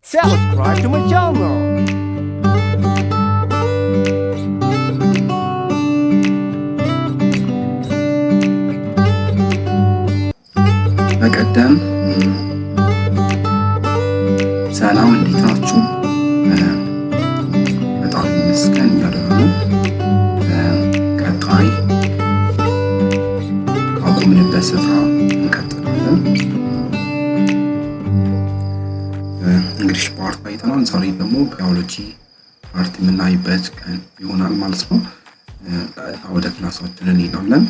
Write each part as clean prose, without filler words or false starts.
Subscribe to my channel. በቀደም ሰላም እንዴት ናችሁ? በጣም ይመስገን እያደረጉ ቀጣይ ካቆምንበት ስፍራ እንቀጥላለን። እንግሊሽ ፓርት አይተናል። ዛሬ ደግሞ ባዮሎጂ ፓርት የምናይበት ቀን ይሆናል ማለት ነው። ወደ ክላሳችን እንሄዳለን።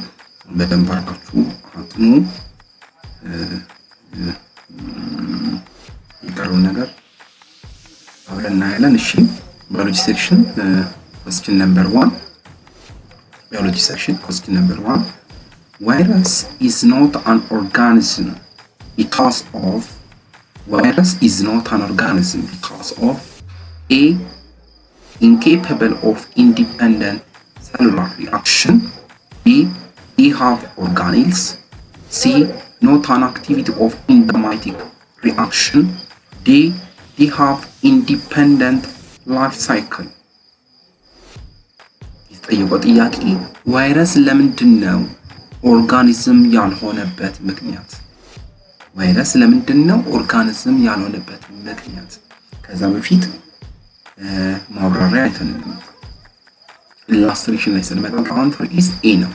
በደንብ አድርጋችሁ አጥኑ። የቀረውን ነገር አብረን እናያለን። እሺ ባዮሎጂ ሴክሽን question number 1 biology section question number 1 virus is not an organism because of A, incapable of independent cellular reaction, B, they have organelles, C, not an activity of enzymatic reaction, D, they have independent life cycle. የተጠየቀው ጥያቄ ቫይረስ ለምንድን ነው ኦርጋኒዝም ያልሆነበት ምክንያት? ቫይረስ ለምንድን ነው ኦርጋኒዝም ያልሆነበት ምክንያት? ከዛ በፊት ማብራሪያ አይተን ኢላስትሬሽን ላይ ስንመጣ አንሰር ኢዝ ኤ ነው።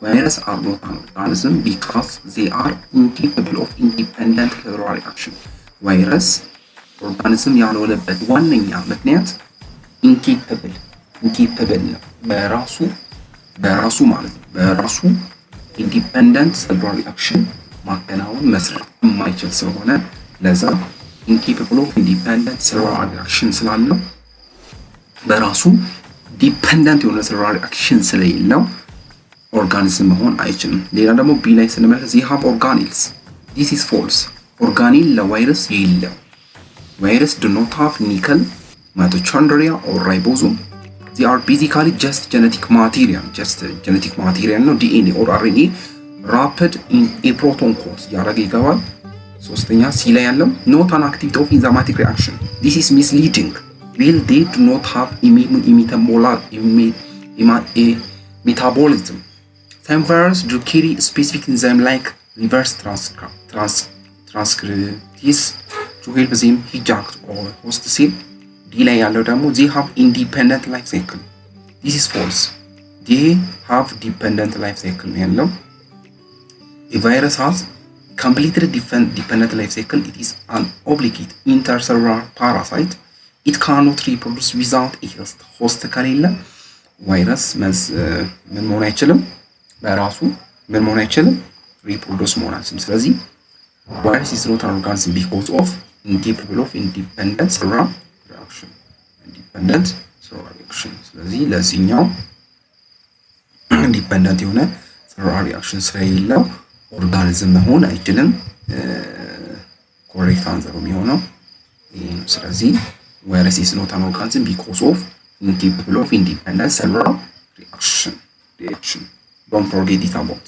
ቫይረስ አር ኖት አን ኦርጋኒዝም ቢካዝ ዜ አር ኢንኬፓብል ኦፍ ኢንዲፔንደንት ሴሉላር ሪአክሽን። ቫይረስ ኦርጋኒዝም ያልሆነበት ዋነኛ ምክንያት ኢንኬፓብል ነው። በራሱ ማለት ነው። በራሱ ኢንዲፔንደንት ሴሉላር ሪአክሽን ማከናወን መስራት የማይችል ስለሆነ ለዛ ኢንኬፓብል ኦፍ ኢንዲፔንደንት ሴሉላር ሪአክሽን ስላለው በራሱ ዲፔንደንት የሆነ ሴሉላር ሪአክሽን ስለሌለው ኦርጋኒዝም መሆን አይችልም። ሌላ ደግሞ ቢ ላይ ስንመለከት ዚ ሃቭ ኦርጋኒልስ ዲስ ኢዝ ፎልስ። ኦርጋኒል ለቫይረስ የለው። ቫይረስ ዱ ኖት ሃቭ ኒከል ማይቶኮንድሪያ ኦር ራይቦዞም ዚ አር ቤዚካሊ ጀስት ጄኔቲክ ማቴሪያል ነው። ዲኤንኤ ኦር አርኤንኤ ራፕድ ኢን ኤ ፕሮቶን ኮድ ያደረገ ይገባል። ሶስተኛ ሲ ላይ ያለው ኖት አን አክቲቪቲ ኦፍ ኢንዛይማቲክ ሪአክሽን ዲስ ኢዝ ሚስሊዲንግ ዊል ዴ ዱ ኖት ሃቭ ሜታቦሊዝም some viruses do carry specific enzyme like reverse transcriptase to help them hijack or host cell. D ላይ ያለው ደግሞ they have independent life cycle this is false. they have dependent life cycle ያለው a virus has completely dependent life cycle. It is an obligate intercellular parasite. It cannot reproduce without a host ከሌለ ቫይረስ ምን መሆን አይችልም። በራሱ ምን መሆን አይችልም፣ ሪፕሮዱስ መሆን አይችልም። ስለዚህ ቫይረስ is not an organism because of incapable of independent cellular reaction. ስለዚህ ለዚህኛው ኢንዲፔንደንት የሆነ ሴሉላር ሪአክሽን ስለሌለው ኦርጋኒዝም መሆን አይችልም። ኮሬክት አንሰሩ የሚሆነው ይሄ ነው። ስለዚህ ቫይረስ is not an organism because of incapable of independent cellular reaction. Don't forget it about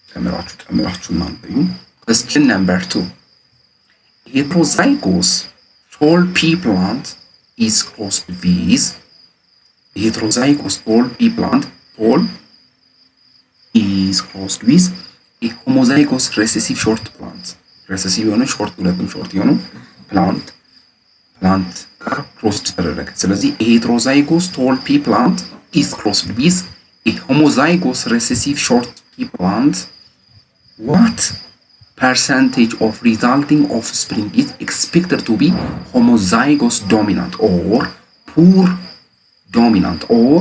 ተምራችሁ እናንበዩ። question number 2 heterozygous tall pea plant is crossed with heterozygous tall pea plant is crossed with a homozygous recessive short plant recessive የሆነ short ሁለቱም short የሆኑ plant ጋር crossed ተደረገ። ስለዚህ heterozygous tall pea plant is crossed with a homozygous recessive short pea plant. What percentage of resulting offspring is expected to be homozygous dominant or poor dominant or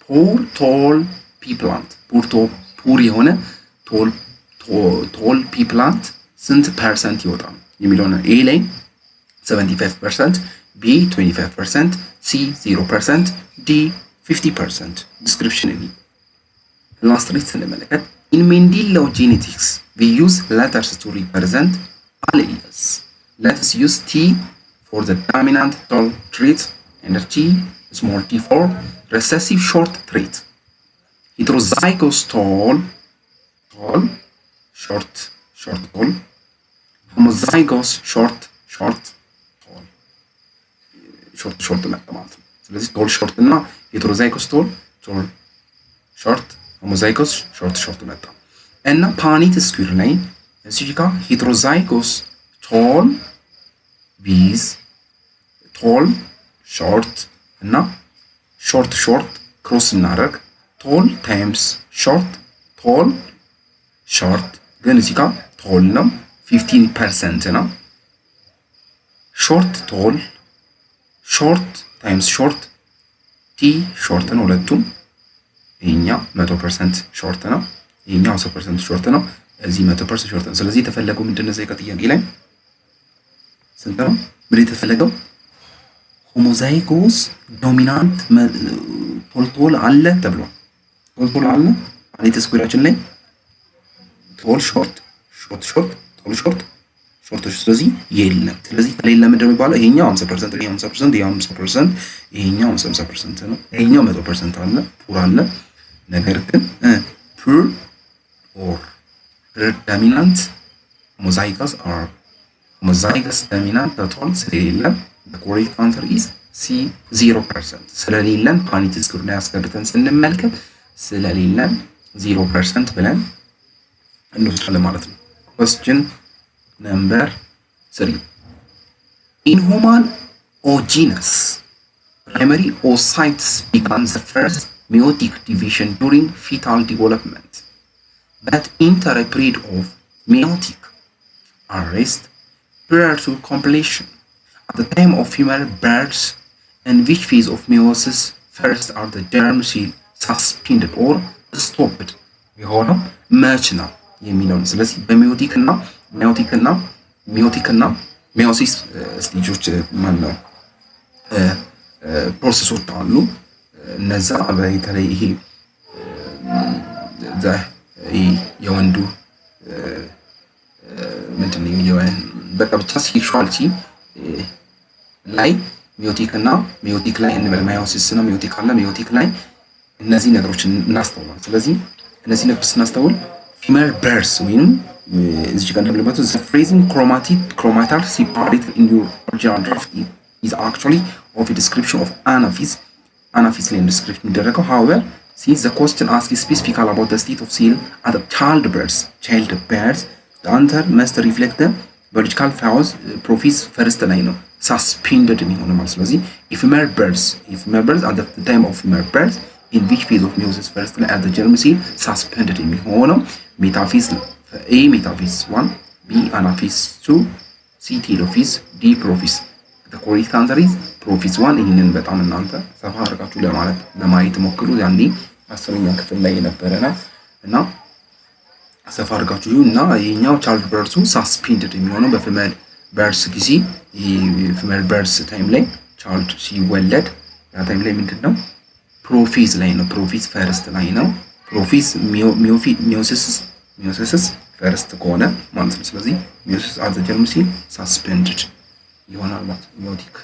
poor tall pea plant? poor የሆነ tall pea plant ስንት ፐርሰንት ይወጣል የሚለው ነው። ኤ ላይ 75%፣ B 25%፣ C 0%፣ D 50%። ዲስክሪፕሽን እኔ ኢላስትሬት ስንመለከት in Mendelian genetics we use letters to represent alleles. Let us use T for the dominant tall trait and small t for recessive short trait. Heterozygous tall short tall, homozygous short tall. ሾርት መጣ ማለት ነው። ስለዚህ ቶል ሾርት እና ሄትሮዛይጎስ ቶል ሾርት፣ ሆሞዛይጎስ ሾርት መጣ እና ፓኒት ስኩዌር ላይ እዚህ ጋር ሄትሮዛይጎስ ቶል ዊዝ ቶል ሾርት እና ሾርት ክሮስ እናደርግ ቶል ታይምስ ቶል ሾርት ግን እዚህ ጋር ቶል ነው 15% ነው። ሾርት ታይምስ ሾርት ቲ ሾርት ነው ሁለቱም። ይሄኛው 100% ሾርት ነው፣ ይሄኛው 10% ሾርት ነው፣ እዚህ 100% ሾርት ነው። ስለዚህ የተፈለገው ምንድነው? እዚህ ጥያቄ ላይ ስንት ነው? ምን የተፈለገው? ሆሞዛይጎስ ዶሚናንት ቶል አለ ተብሏል። ቶል አለ ፓኒት ስኩዌራችን ላይ ቶል ሾርት ስለዚህ የለም። ስለዚህ ከሌለ ምንድን ነው የሚባለው? ይሄኛው 50%፣ ይሄኛው 50%፣ ይሄኛው 50%፣ ይሄኛው 50% ነው። ይሄኛው 100% አለ ፑር አለ። ነገር ግን ፑር ኦር ዶሚናንት ሆሞዛይገስ ዶሚናንት ቶል ስለሌለ the correct answer is C 0%። ስለሌለን ፓኒት ስኩዌር ላይ አስገብተን ስንመልከት ስለሌለን 0% ብለን እንወስዳለን ማለት ነው። question number 3 in human oogenous primary oocytes began the first meiotic division during fetal development but enter a period of meiotic arrest prior to completion at the time of female birth. In which phase of meiosis first are the germ cell suspended or stopped? የሆነው መች ነው የሚለውን ስለዚህ በሚዮቲክ እና ሚዮሲስ ስቴጆች ነው ፕሮሰሶች አሉ። እነዛ በተለይ ይሄ የወንዱ ምንድነው በቃ ብቻ ሴክሹዋሊቲ ላይ ሚዮቲክ ላይ እንበል ማዮሲስ ነው ሚዮቲክ አለ ሚዮቲክ ላይ እነዚህ ነገሮችን እናስተውላለን። ስለዚህ እነዚህ ነገሮች ስናስተውል ፊሜል በርስ ወይም እዚህ ጋር እንደምንመለከተው the phrasing chromatal separated in your original draft is actually of a description of anaphase ላይ description የሚደረገው however since the question asks specifically about the state of cell at the childbirth the answer must reflect the biological phase ፕሮፊዝ ፈርስት ላይ ነው suspended የሚሆነው ማለት ስለዚህ if female birth at the time of female birth in which phase of meiosis first ላይ at the germ cell suspended የሚሆነው ሜታፊዝ ነው። A ሜታፊዝ 1 B አናፊዝ 2 C ቴሎፊዝ D ፕሮፊዝ the correct answer is ፕሮፊዝ 1። ይህንን በጣም እናንተ ሰፋ አድርጋችሁ ለማየት ሞክሩ። ያኔ 10ኛ ክፍል ላይ የነበረና እና ሰፋ አድርጋችሁ እና ይሄኛው ቻይልድ በርሱ ሳስፔንድድ የሚሆነው በፊሜል በርስ ጊዜ የፊሜል በርስ ታይም ላይ ቻይልድ ሲወለድ ያ ታይም ላይ ምንድነው ፕሮፊዝ ላይ ነው። ፕሮፊዝ ፈርስት ላይ ነው። ፕሮፊዝ ሚዮሲስ ፈርስት ከሆነ ማለት ነው። ስለዚህ ሚዮሲስ አት ዘ ጀርም ሴል ሳስፔንድድ ይሆናል ማለት ነው። ሚዮቲክ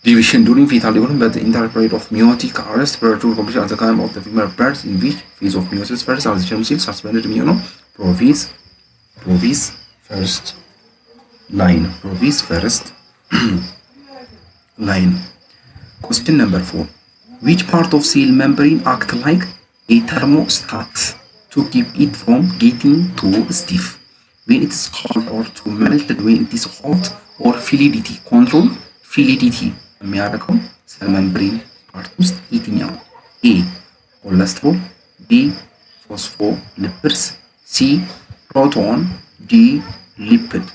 division during fetal development but the entire period of meiotic arrest prior to completion at the time of the female birth in which phase of meiosis first are the germ cell suspended የሚሆነው ፕሮፊዝ first line question number 4 which part of cell membrane act like a thermostat to keep it from getting too stiff when it is cold or too melted when it is hot or fluidity control fluidity የሚያደርገው ሴል ሜምብሬን ፓርት ውስጥ የትኛው? ኤ ኮሌስትሮል፣ ቢ ፎስፎሊፒድስ፣ ሲ ፕሮቶን፣ ዲ ሊፒድ።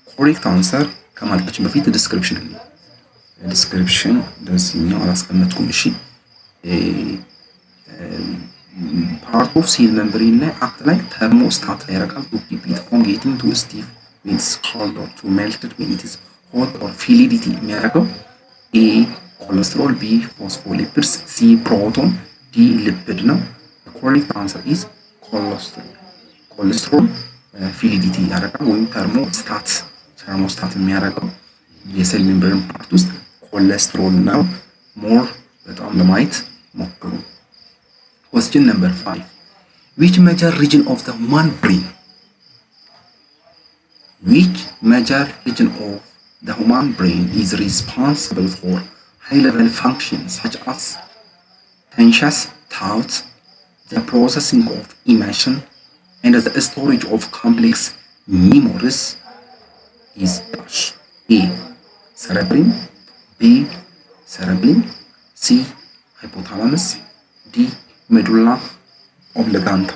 ኮሬክት አንሰር ከማለታችን በፊት ዲስክሪፕሽን እንደዚህኛው አላስቀመጥኩም። እሺ ፓርት ኦፍ ሴል ሜምብሬን ላይ አክት ላይ ተርሞስታት ላይ ያደርጋል ቱ ኪፕ ኢት ፍሮም ጌቲንግ ቱ ስቲፍ when it's cold or too melted when it is hot or fluidity የሚያደርገው ኤ ኮሌስትሮል፣ ቢ ፎስፎሊፒድስ፣ ሲ ፕሮቶን፣ ዲ ሊፒድ ነው። ኮሬክት አንሰር ኢዝ ኮሌስትሮል ፊሊዲቲ ያደርጋል ወይም ተርሞስታት የሚያደርገው የሴል ሜምብሬን ፓርት ውስጥ ኮሌስትሮል ነው። ሞር በጣም ለማየት ሞክሩ። question number 5 which major region of the the human brain is responsible for high-level functions such as conscious thought, the processing of emotion, and the storage of complex memories is dash. A. Cerebellum, B. Cerebellum, C. Hypothalamus, D. Medulla oblongata.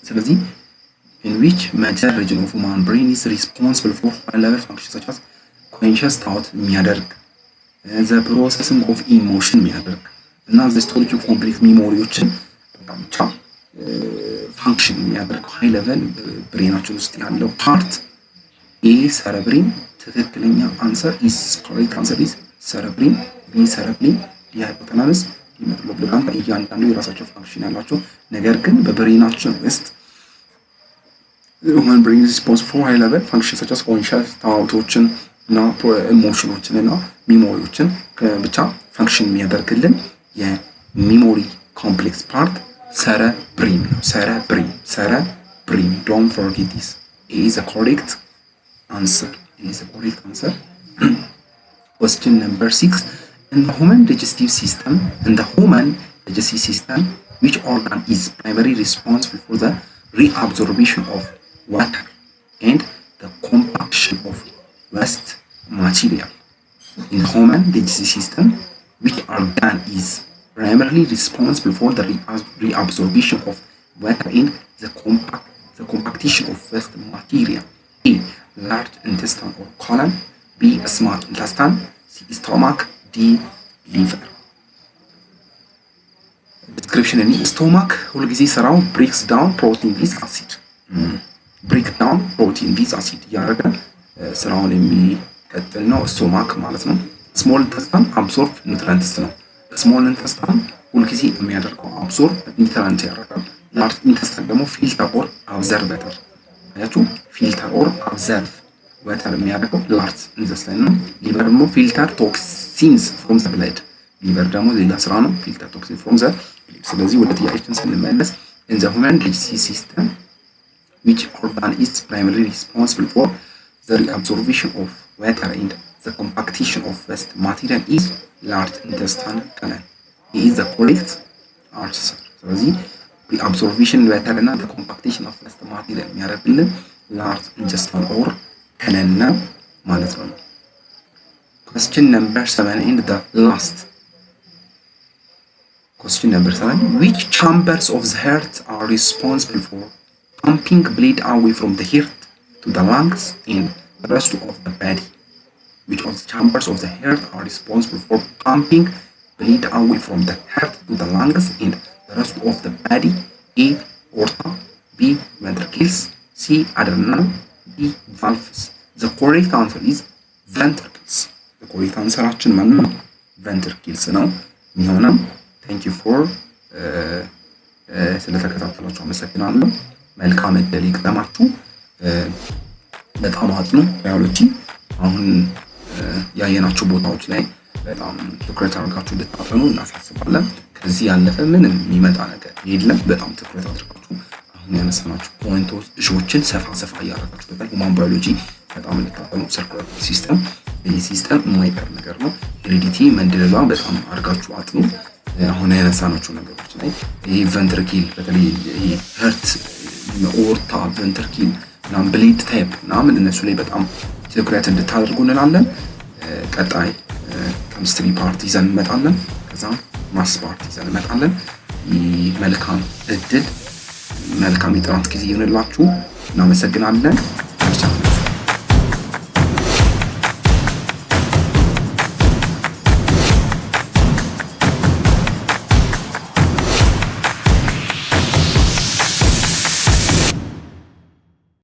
ስለዚህ in which major region of human brain is responsible for high-level functions such as conscious thought የሚያደርግ the processing of emotion የሚያደርግ እና the storage of complex memoryዎችን ብቻ ፋንክሽን የሚያደርግ ሃይ ሌቨል ብሬናችን ውስጥ ያለው ፓርት ኤ ሰረብሪም ትክክለኛ አንሰር ኢስ ኮሬክት አንሰር ኢስ ሰረብሪም፣ ቢ ሰረብሪም፣ ዲ ሃይፖታላመስ፣ ዲ ሜዱላ ኦብሎንጋታ እያንዳንዱ የራሳቸው ፋንክሽን ያላቸው ነገር ግን በብሬናችን ውስጥ human brain is responsible for high level functions such as conscious ታውቶችን እና ኢሞሽኖችን እና ሚሞሪዎችን ብቻ ፋንክሽን የሚያደርግልን የሚሞሪ ኮምፕሌክስ ፓርት cerebrum. Don't forget this. It is a correct answer. Question number 6. In the human digestive system, which organ is primarily responsible for the reabsorption of water and the compaction of waste material? In the human digestive system, which organ is primarily responsible for the reabsorption of water and the compaction of waste material? A. Large intestine or colon, B. Small intestine, C. Stomach, D. Liver. Description in stomach ሁልጊዜ ስራው breaks down protein with acid ያደረገ ስራውን የሚቀጥል ነው ስቶማክ ማለት ነው። ስሞል ኢንተስታይን አብሶርብ ኒውትሪየንትስ ነው። ስሞል ኢንተስታይን ሁልጊዜ የሚያደርገው አብሶርብ ኒውትሪየንት ያደርጋል። ላርጅ ኢንተስታይን ደግሞ ፊልተር ኦር አብዘርቭ ወተር አያችሁ፣ ፊልተር ኦር አብዘርቭ ወተር የሚያደርገው ላርጅ ኢንተስታይን ነው። ሊቨር ደግሞ ፊልተር ቶክሲንስ ፍሮም ዘ ብለድ፣ ሊቨር ደግሞ ሌላ ስራ ነው፣ ፊልተር ቶክሲን ፍሮም ዘ ብለድ። ስለዚህ ወደ ጥያቄችን ስንመለስ in the human digestive system which organ is primarily responsible for the reabsorption of water and the compaction of waste material is large intestine canal. It is the correct answer. ስለዚህ reabsorption water እና the compaction of waste material የሚያደርግልን large intestine or canal ነው ማለት ነው። Question number 7 and the last. Question number 7. Which chambers of the heart are responsible for pumping blood away from the heart to the lungs and the rest of the body? Which of the chambers of the heart are responsible for pumping blood away from the heart to the lungs and the rest of the body? A. Aorta, B. ventricles, C. adrenal, D. valves. The correct answer is ventricles. The correct answer አችን ማን ነው? ventricles ነው የሚሆነው። Thank you for ስለተከታተላችሁ አመሰግናለሁ። መልካም እድል ይግጠማችሁ። በጣም አጥኑ ባዮሎጂ አሁን ያየናቸው ቦታዎች ላይ በጣም ትኩረት አድርጋችሁ እንድታጠኑ እናሳስባለን። ከዚህ ያለፈ ምንም የሚመጣ ነገር የለም። በጣም ትኩረት አድርጋችሁ አሁን ያነሳናችሁ ፖይንቶች እሾችን ሰፋ እያደረጋችሁ በሁማን ባዮሎጂ በጣም እንድታጠኑ። ሰርኩላር ሲስተም ይህ ሲስተም የማይቀር ነገር ነው። ሄሬዲቲ መንደላ በጣም አድርጋችሁ አጥኑ። አሁን ያነሳናቸው ነገሮች ላይ ይሄ ቨንትሪክል በተለይ ይሄ ሄርት ኦርታ ቨንትሪክል እና ብሌድ ታይፕ ምናምን እነሱ ላይ በጣም ትኩረት እንድታደርጉ እንላለን። ቀጣይ ኬሚስትሪ ፓርት ይዘን እንመጣለን። ከዛም ማስ ፓርት ይዘን እንመጣለን። መልካም እድል፣ መልካም የጥናት ጊዜ ይሁንላችሁ። እናመሰግናለን።